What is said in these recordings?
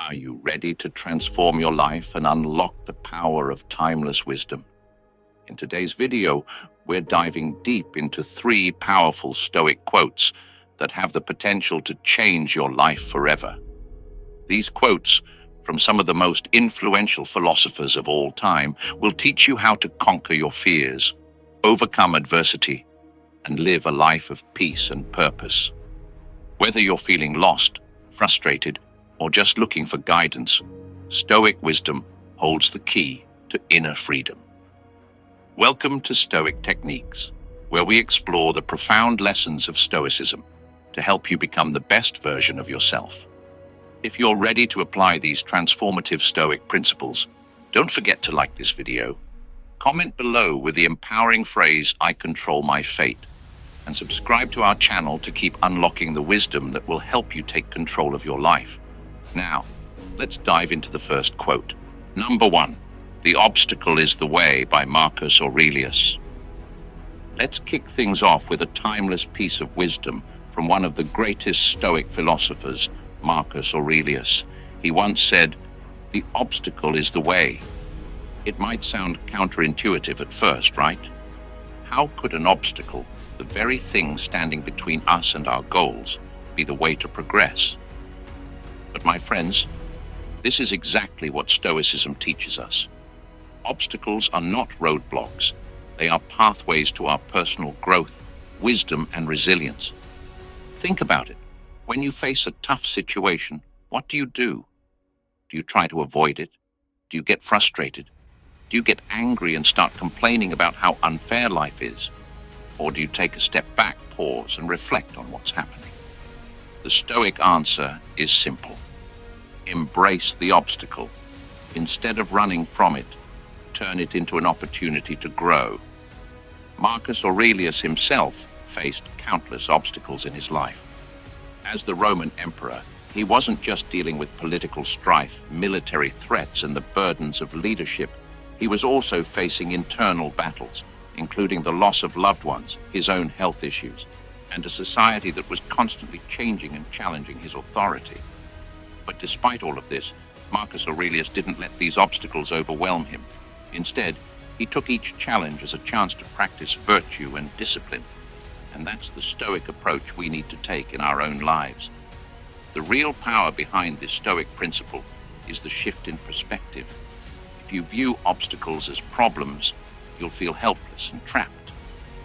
Are you ready to transform your life and unlock the power of timeless wisdom? In today's video, we're diving deep into 3 powerful Stoic quotes that have the potential to change your life forever. These quotes, from some of the most influential philosophers of all time, will teach you how to conquer your fears, overcome adversity, and live a life of peace and purpose. Whether you're feeling lost, frustrated, or just looking for guidance, Stoic wisdom holds the key to inner freedom. Welcome to Stoic Techniques, where we explore the profound lessons of Stoicism to help you become the best version of yourself. If you're ready to apply these transformative Stoic principles, don't forget to like this video, comment below with the empowering phrase, "I control my fate," and subscribe to our channel to keep unlocking the wisdom that will help you take control of your life. Now, let's dive into the first quote. Number 1, "The obstacle is the way" by Marcus Aurelius. Let's kick things off with a timeless piece of wisdom from one of the greatest Stoic philosophers, Marcus Aurelius. He once said, "The obstacle is the way." It might sound counterintuitive at first, right? How could an obstacle, the very thing standing between us and our goals, be the way to progress? But my friends, this is exactly what Stoicism teaches us. Obstacles are not roadblocks. They are pathways to our personal growth, wisdom, and resilience. Think about it. When you face a tough situation, what do? Do you try to avoid it? Do you get frustrated? Do you get angry and start complaining about how unfair life is? Or do you take a step back, pause, and reflect on what's happening? The Stoic answer is simple. Embrace the obstacle. Instead of running from it, turn it into an opportunity to grow. Marcus Aurelius himself faced countless obstacles in his life. As the Roman emperor, he wasn't just dealing with political strife, military threats, and the burdens of leadership. He was also facing internal battles, including the loss of loved ones, his own health issues, and a society that was constantly changing and challenging his authority. But despite all of this, Marcus Aurelius didn't let these obstacles overwhelm him. Instead, he took each challenge as a chance to practice virtue and discipline. And that's the Stoic approach we need to take in our own lives. The real power behind this Stoic principle is the shift in perspective. If you view obstacles as problems, you'll feel helpless and trapped.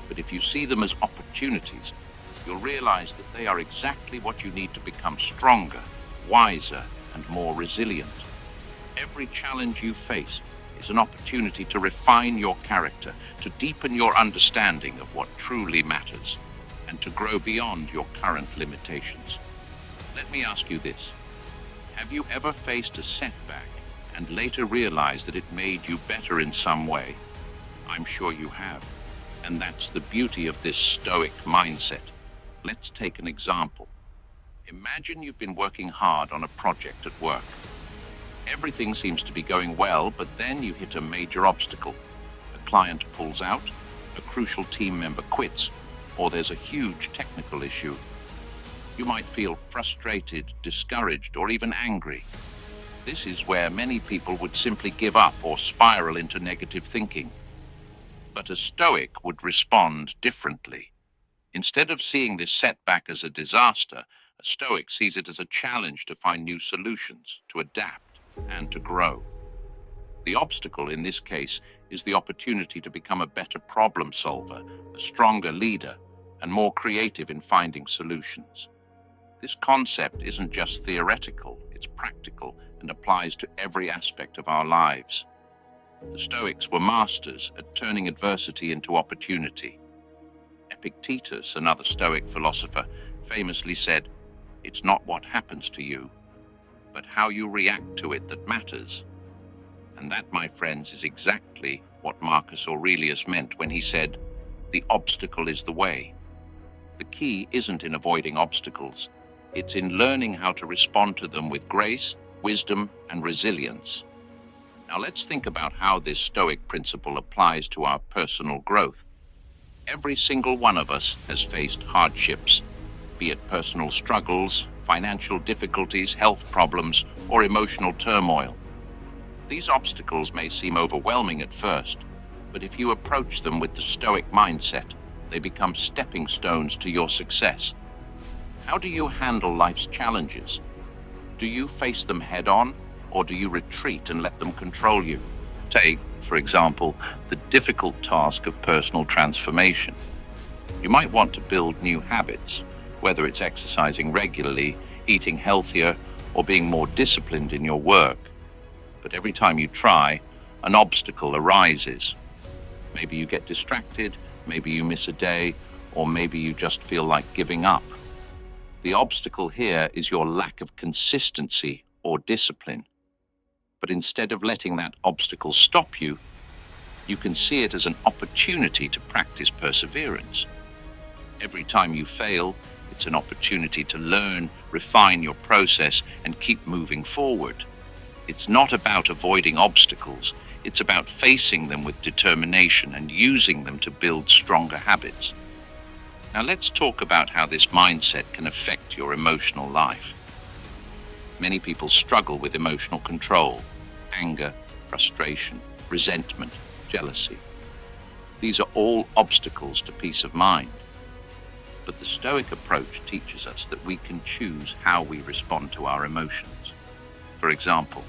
But if you see them as opportunities, you'll realize that they are exactly what you need to become stronger, wiser, and more resilient. Every challenge you face is an opportunity to refine your character, to deepen your understanding of what truly matters, and to grow beyond your current limitations. Let me ask you this. Have you ever faced a setback and later realized that it made you better in some way? I'm sure you have. And that's the beauty of this Stoic mindset. Let's take an example. Imagine you've been working hard on a project at work. Everything seems to be going well, but then you hit a major obstacle. A client pulls out, a crucial team member quits, or there's a huge technical issue. You might feel frustrated, discouraged, or even angry. This is where many people would simply give up or spiral into negative thinking. But a Stoic would respond differently. Instead of seeing this setback as a disaster, a Stoic sees it as a challenge to find new solutions, to adapt, and to grow. The obstacle in this case is the opportunity to become a better problem solver, a stronger leader, and more creative in finding solutions. This concept isn't just theoretical, it's practical and applies to every aspect of our lives. The Stoics were masters at turning adversity into opportunity. Epictetus, another Stoic philosopher, famously said, "It's not what happens to you, but how you react to it that matters." And that, my friends, is exactly what Marcus Aurelius meant when he said, "The obstacle is the way." The key isn't in avoiding obstacles. It's in learning how to respond to them with grace, wisdom, and resilience. Now let's think about how this Stoic principle applies to our personal growth. Every single one of us has faced hardships, be it personal struggles, financial difficulties, health problems, or emotional turmoil. These obstacles may seem overwhelming at first, but if you approach them with the Stoic mindset, they become stepping stones to your success. How do you handle life's challenges? Do you face them head on, or do you retreat and let them control you? Take, for example, the difficult task of personal transformation. You might want to build new habits, whether it's exercising regularly, eating healthier, or being more disciplined in your work. But every time you try, an obstacle arises. Maybe you get distracted, maybe you miss a day, or maybe you just feel like giving up. The obstacle here is your lack of consistency or discipline. But instead of letting that obstacle stop you, you can see it as an opportunity to practice perseverance. Every time you fail, it's an opportunity to learn, refine your process, and keep moving forward. It's not about avoiding obstacles, it's about facing them with determination and using them to build stronger habits. Now let's talk about how this mindset can affect your emotional life. Many people struggle with emotional control, anger, frustration, resentment, jealousy. These are all obstacles to peace of mind. But the Stoic approach teaches us that we can choose how we respond to our emotions. For example,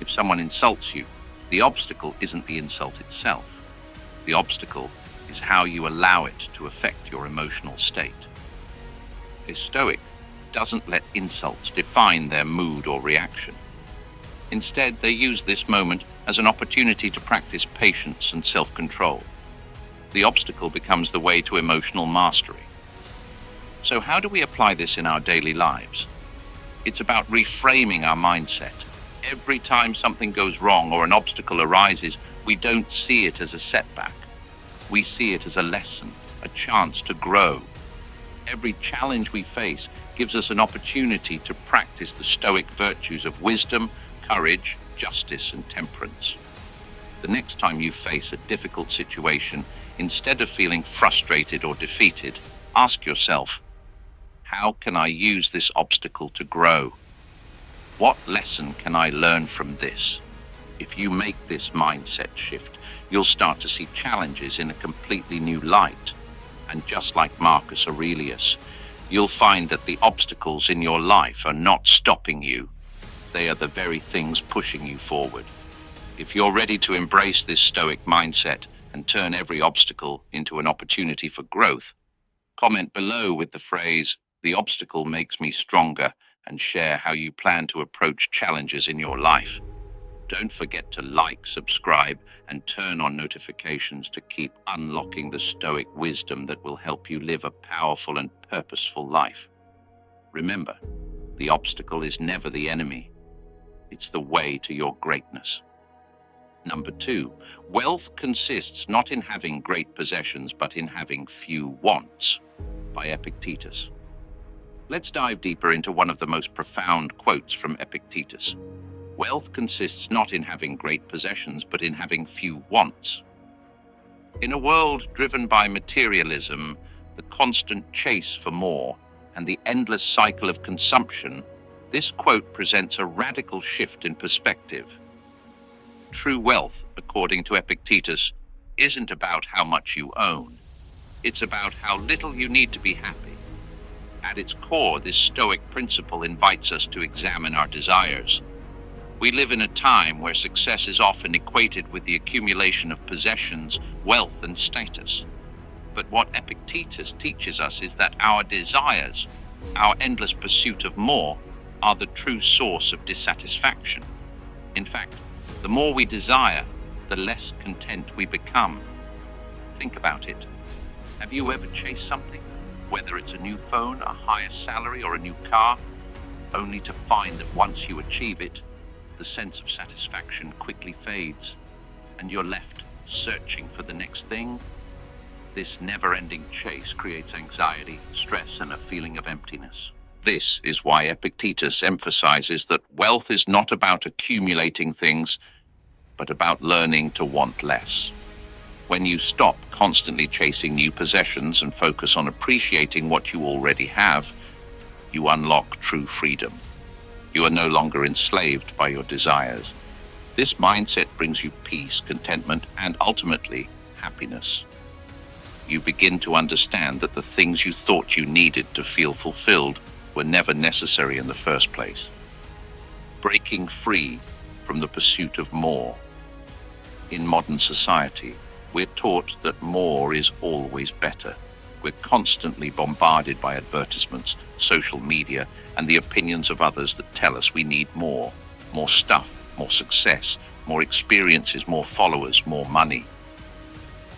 if someone insults you, the obstacle isn't the insult itself. The obstacle is how you allow it to affect your emotional state. A Stoic doesn't let insults define their mood or reaction. Instead, they use this moment as an opportunity to practice patience and self-control. The obstacle becomes the way to emotional mastery. So how do we apply this in our daily lives? It's about reframing our mindset. Every time something goes wrong or an obstacle arises, we don't see it as a setback. We see it as a lesson, a chance to grow. Every challenge we face gives us an opportunity to practice the Stoic virtues of wisdom, courage, justice, and temperance. The next time you face a difficult situation, instead of feeling frustrated or defeated, ask yourself, how can I use this obstacle to grow? What lesson can I learn from this? If you make this mindset shift, you'll start to see challenges in a completely new light. And just like Marcus Aurelius, you'll find that the obstacles in your life are not stopping you. They are the very things pushing you forward. If you're ready to embrace this Stoic mindset and turn every obstacle into an opportunity for growth, comment below with the phrase, "The obstacle makes me stronger," and share how you plan to approach challenges in your life. Don't forget to like, subscribe, and turn on notifications to keep unlocking the Stoic wisdom that will help you live a powerful and purposeful life. Remember, the obstacle is never the enemy. It's the way to your greatness. Number 2, wealth consists not in having great possessions, but in having few wants, by Epictetus. Let's dive deeper into one of the most profound quotes from Epictetus. Wealth consists not in having great possessions, but in having few wants. In a world driven by materialism, the constant chase for more, and the endless cycle of consumption, this quote presents a radical shift in perspective. True wealth, according to Epictetus, isn't about how much you own. It's about how little you need to be happy. At its core, this Stoic principle invites us to examine our desires. We live in a time where success is often equated with the accumulation of possessions, wealth, and status. But what Epictetus teaches us is that our desires, our endless pursuit of more, are the true source of dissatisfaction. In fact, the more we desire, the less content we become. Think about it. Have you ever chased something? Whether it's a new phone, a higher salary, or a new car, only to find that once you achieve it, the sense of satisfaction quickly fades, and you're left searching for the next thing? This never-ending chase creates anxiety, stress, and a feeling of emptiness. This is why Epictetus emphasizes that wealth is not about accumulating things, but about learning to want less. When you stop constantly chasing new possessions and focus on appreciating what you already have, you unlock true freedom. You are no longer enslaved by your desires. This mindset brings you peace, contentment, and ultimately happiness. You begin to understand that the things you thought you needed to feel fulfilled were never necessary in the first place. Breaking free from the pursuit of more. In modern society, we're taught that more is always better. We're constantly bombarded by advertisements, social media, and the opinions of others that tell us we need more stuff, more success, more experiences, more followers, more money.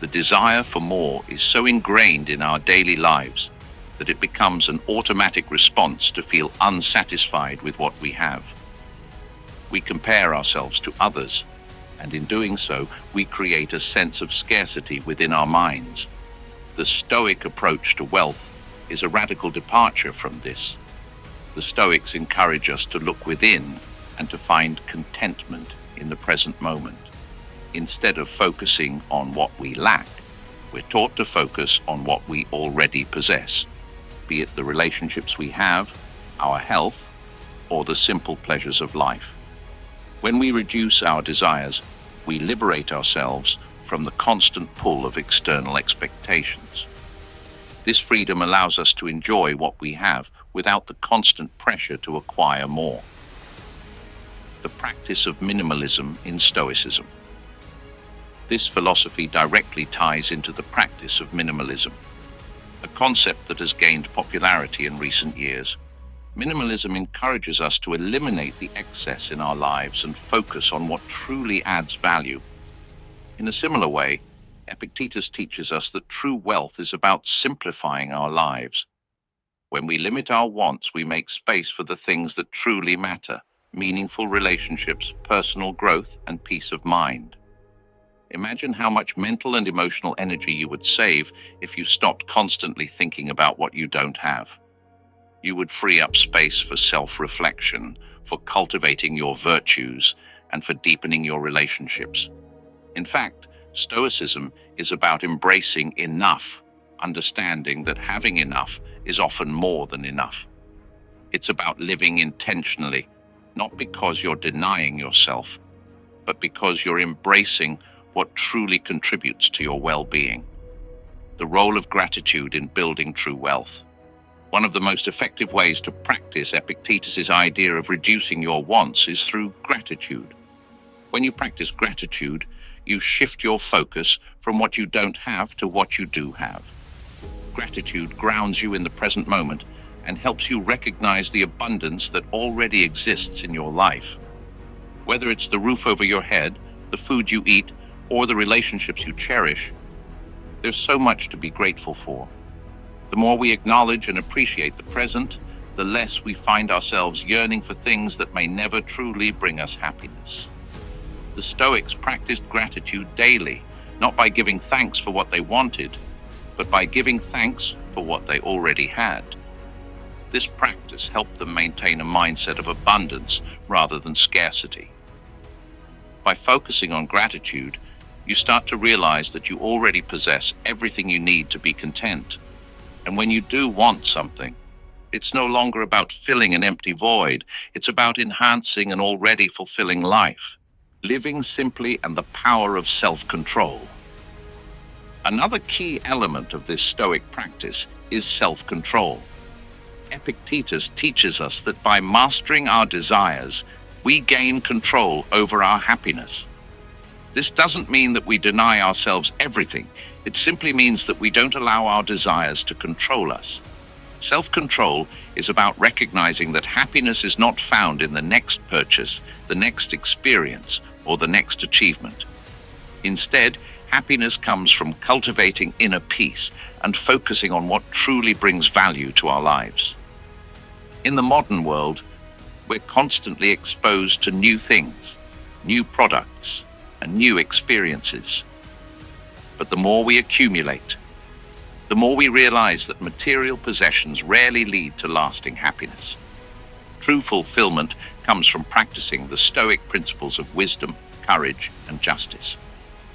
The desire for more is so ingrained in our daily lives that it becomes an automatic response to feel unsatisfied with what we have. We compare ourselves to others, and in doing so, we create a sense of scarcity within our minds. The Stoic approach to wealth is a radical departure from this. The Stoics encourage us to look within and to find contentment in the present moment. Instead of focusing on what we lack, we're taught to focus on what we already possess, be it the relationships we have, our health, or the simple pleasures of life. When we reduce our desires, we liberate ourselves from the constant pull of external expectations. This freedom allows us to enjoy what we have without the constant pressure to acquire more. The practice of minimalism in Stoicism. This philosophy directly ties into the practice of minimalism, a concept that has gained popularity in recent years. Minimalism encourages us to eliminate the excess in our lives and focus on what truly adds value. In a similar way, Epictetus teaches us that true wealth is about simplifying our lives. When we limit our wants, we make space for the things that truly matter: meaningful relationships, personal growth, and peace of mind. Imagine how much mental and emotional energy you would save if you stopped constantly thinking about what you don't have. You would free up space for self-reflection, for cultivating your virtues, and for deepening your relationships. In fact, Stoicism is about embracing enough, understanding that having enough is often more than enough. It's about living intentionally, not because you're denying yourself, but because you're embracing what truly contributes to your well-being. The role of gratitude in building true wealth. One of the most effective ways to practice Epictetus's idea of reducing your wants is through gratitude. When you practice gratitude, you shift your focus from what you don't have to what you do have. Gratitude grounds you in the present moment and helps you recognize the abundance that already exists in your life. Whether it's the roof over your head, the food you eat, or the relationships you cherish, there's so much to be grateful for. The more we acknowledge and appreciate the present, the less we find ourselves yearning for things that may never truly bring us happiness. The Stoics practiced gratitude daily, not by giving thanks for what they wanted, but by giving thanks for what they already had. This practice helped them maintain a mindset of abundance rather than scarcity. By focusing on gratitude, you start to realize that you already possess everything you need to be content. And when you do want something, it's no longer about filling an empty void. It's about enhancing an already fulfilling life. Living simply and the power of self-control. Another key element of this Stoic practice is self-control. Epictetus teaches us that by mastering our desires, we gain control over our happiness. This doesn't mean that we deny ourselves everything. It simply means that we don't allow our desires to control us. Self-control is about recognizing that happiness is not found in the next purchase, the next experience, or the next achievement. Instead, happiness comes from cultivating inner peace and focusing on what truly brings value to our lives. In the modern world, we're constantly exposed to new things, new products, and new experiences. But the more we accumulate, the more we realize that material possessions rarely lead to lasting happiness. True fulfillment comes from practicing the Stoic principles of wisdom, courage, and justice,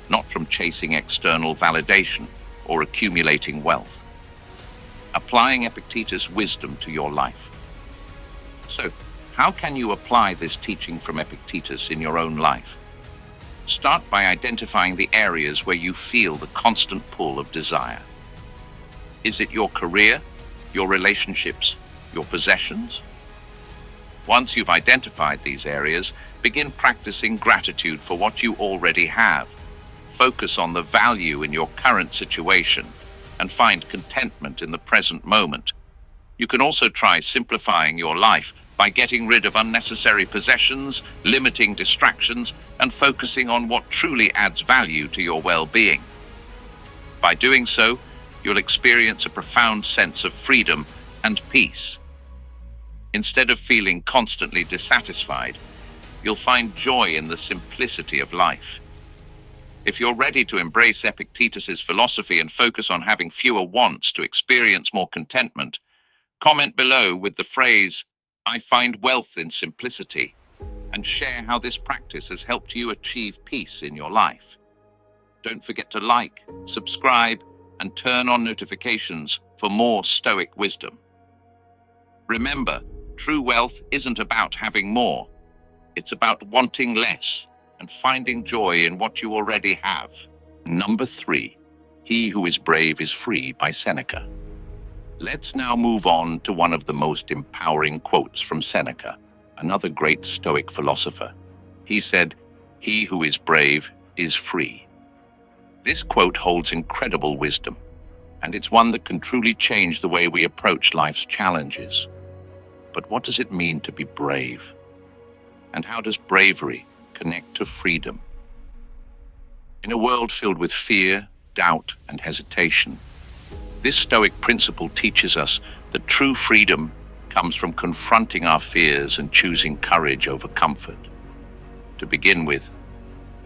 not from chasing external validation or accumulating wealth. Applying Epictetus' wisdom to your life. So, How can you apply this teaching from Epictetus in your own life? Start by identifying the areas where you feel the constant pull of desire. Is it your career, your relationships, your possessions? Once you've identified these areas, begin practicing gratitude for what you already have. Focus on the value in your current situation and find contentment in the present moment. You can also try simplifying your life by getting rid of unnecessary possessions, limiting distractions, and focusing on what truly adds value to your well-being. By doing so, you'll experience a profound sense of freedom and peace. Instead of feeling constantly dissatisfied, you'll find joy in the simplicity of life. If you're ready to embrace Epictetus's philosophy and focus on having fewer wants to experience more contentment, comment below with the phrase, "I find wealth in simplicity," and share how this practice has helped you achieve peace in your life. Don't forget to like, subscribe, and turn on notifications for more Stoic wisdom. Remember, true wealth isn't about having more. It's about wanting less and finding joy in what you already have. Number 3, He who is brave is free by Seneca. Let's now move on to one of the most empowering quotes from Seneca, another great Stoic philosopher. He said, "He who is brave is free." This quote holds incredible wisdom, and it's one that can truly change the way we approach life's challenges. But what does it mean to be brave? And how does bravery connect to freedom? In a world filled with fear, doubt, and hesitation, this Stoic principle teaches us that true freedom comes from confronting our fears and choosing courage over comfort. To begin with,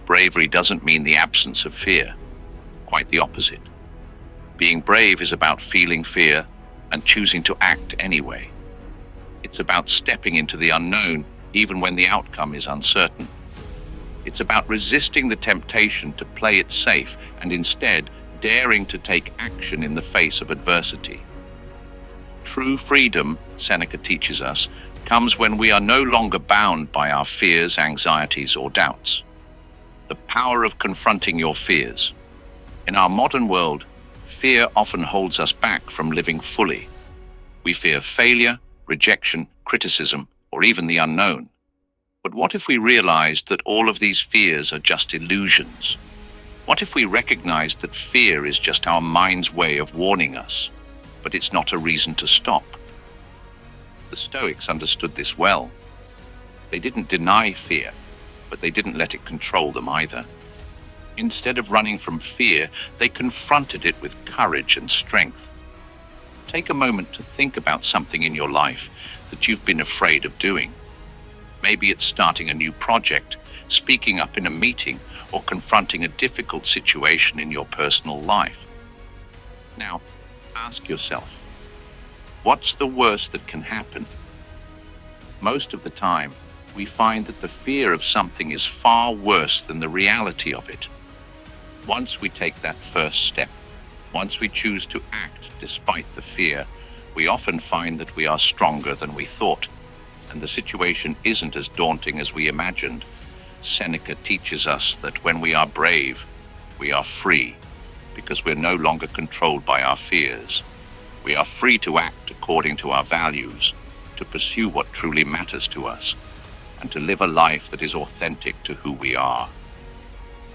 bravery doesn't mean the absence of fear. Quite the opposite. Being brave is about feeling fear and choosing to act anyway. It's about stepping into the unknown even when the outcome is uncertain. It's about resisting the temptation to play it safe and instead daring to take action in the face of adversity. True freedom, Seneca teaches us, comes when we are no longer bound by our fears, anxieties, or doubts. The power of confronting your fears. In our modern world, fear often holds us back from living fully. We fear failure, rejection, criticism, or even the unknown. But what if we realized that all of these fears are just illusions? What if we recognized that fear is just our mind's way of warning us, but it's not a reason to stop? The Stoics understood this well. They didn't deny fear, but they didn't let it control them either. Instead of running from fear, they confronted it with courage and strength. Take a moment to think about something in your life that you've been afraid of doing. Maybe it's starting a new project, speaking up in a meeting, or confronting a difficult situation in your personal life. Now, ask yourself, what's the worst that can happen? Most of the time, we find that the fear of something is far worse than the reality of it. Once we take that first step, once we choose to act despite the fear, we often find that we are stronger than we thought, and the situation isn't as daunting as we imagined. Seneca teaches us that when we are brave, we are free, because we're no longer controlled by our fears. We are free to act according to our values, to pursue what truly matters to us, and to live a life that is authentic to who we are.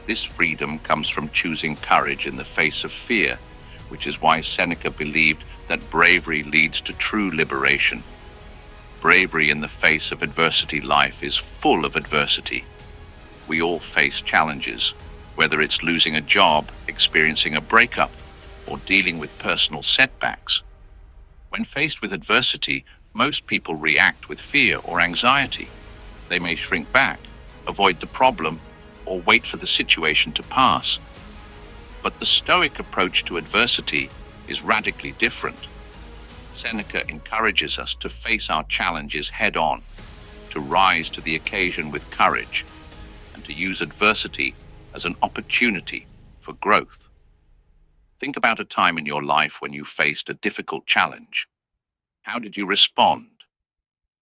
This freedom comes from choosing courage in the face of fear, which is why Seneca believed that bravery leads to true liberation. Bravery in the face of adversity. Life is full of adversity. We all face challenges, whether it's losing a job, experiencing a breakup, or dealing with personal setbacks. When faced with adversity, most people react with fear or anxiety. They may shrink back, avoid the problem, or wait for the situation to pass. But the Stoic approach to adversity is radically different. Seneca encourages us to face our challenges head-on, to rise to the occasion with courage, and to use adversity as an opportunity for growth. Think about a time in your life when you faced a difficult challenge. How did you respond?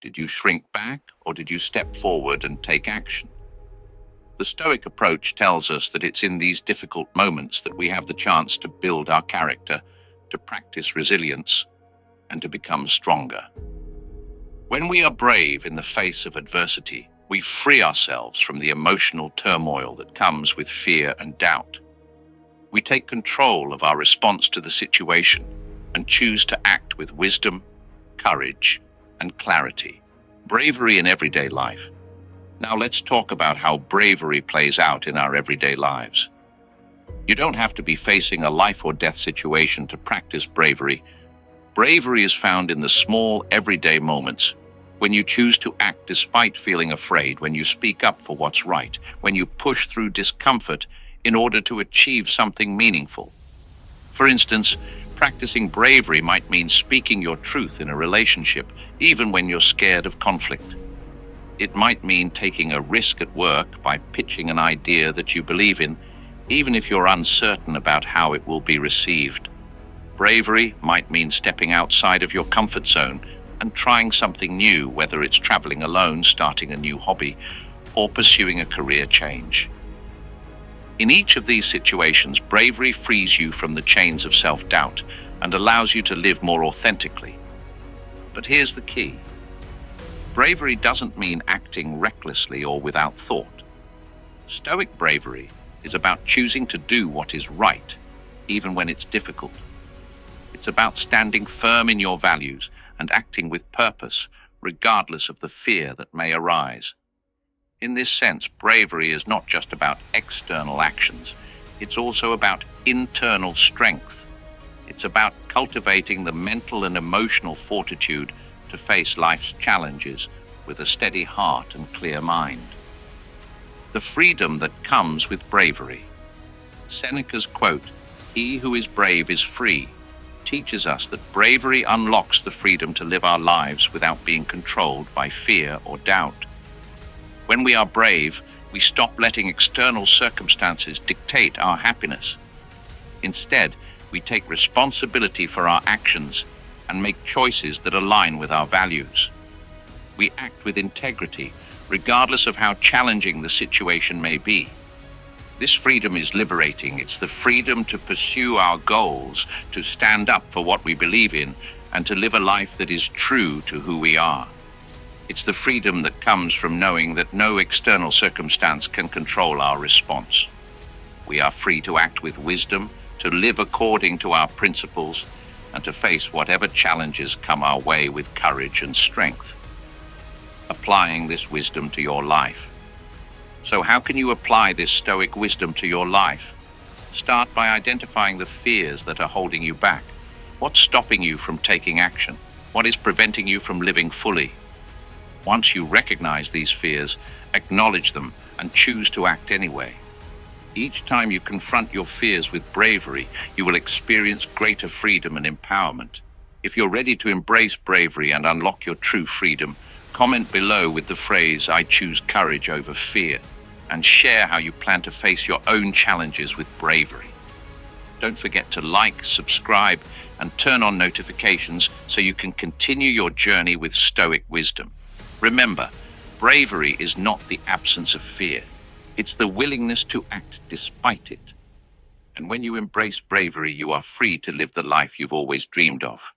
Did you shrink back, or did you step forward and take action? The Stoic approach tells us that it's in these difficult moments that we have the chance to build our character, to practice resilience, and to become stronger. When we are brave in the face of adversity, we free ourselves from the emotional turmoil that comes with fear and doubt. We take control of our response to the situation and choose to act with wisdom, courage, and clarity. Bravery in everyday life. Now let's talk about how bravery plays out in our everyday lives. You don't have to be facing a life or death situation to practice bravery. Bravery is found in the small, everyday moments, when you choose to act despite feeling afraid, when you speak up for what's right, when you push through discomfort in order to achieve something meaningful. For instance, practicing bravery might mean speaking your truth in a relationship, even when you're scared of conflict. It might mean taking a risk at work by pitching an idea that you believe in, even if you're uncertain about how it will be received. Bravery might mean stepping outside of your comfort zone and trying something new, whether it's traveling alone, starting a new hobby, or pursuing a career change. In each of these situations, bravery frees you from the chains of self-doubt and allows you to live more authentically. But here's the key. Bravery doesn't mean acting recklessly or without thought. Stoic bravery is about choosing to do what is right, even when it's difficult. It's about standing firm in your values and acting with purpose, regardless of the fear that may arise. In this sense, bravery is not just about external actions. It's also about internal strength. It's about cultivating the mental and emotional fortitude to face life's challenges with a steady heart and clear mind. The freedom that comes with bravery. Seneca's quote, "He who is brave is free," teaches us that bravery unlocks the freedom to live our lives without being controlled by fear or doubt. When we are brave, we stop letting external circumstances dictate our happiness. Instead, we take responsibility for our actions and make choices that align with our values. We act with integrity, regardless of how challenging the situation may be. This freedom is liberating. It's the freedom to pursue our goals, to stand up for what we believe in, and to live a life that is true to who we are. It's the freedom that comes from knowing that no external circumstance can control our response. We are free to act with wisdom, to live according to our principles, and to face whatever challenges come our way with courage and strength. Applying this wisdom to your life. So how can you apply this Stoic wisdom to your life? Start by identifying the fears that are holding you back. What's stopping you from taking action? What is preventing you from living fully? Once you recognize these fears, acknowledge them and choose to act anyway. Each time you confront your fears with bravery, you will experience greater freedom and empowerment. If you're ready to embrace bravery and unlock your true freedom, comment below with the phrase, "I choose courage over fear," and share how you plan to face your own challenges with bravery. Don't forget to like, subscribe, and turn on notifications so you can continue your journey with Stoic wisdom. Remember, bravery is not the absence of fear. It's the willingness to act despite it. And when you embrace bravery, you are free to live the life you've always dreamed of.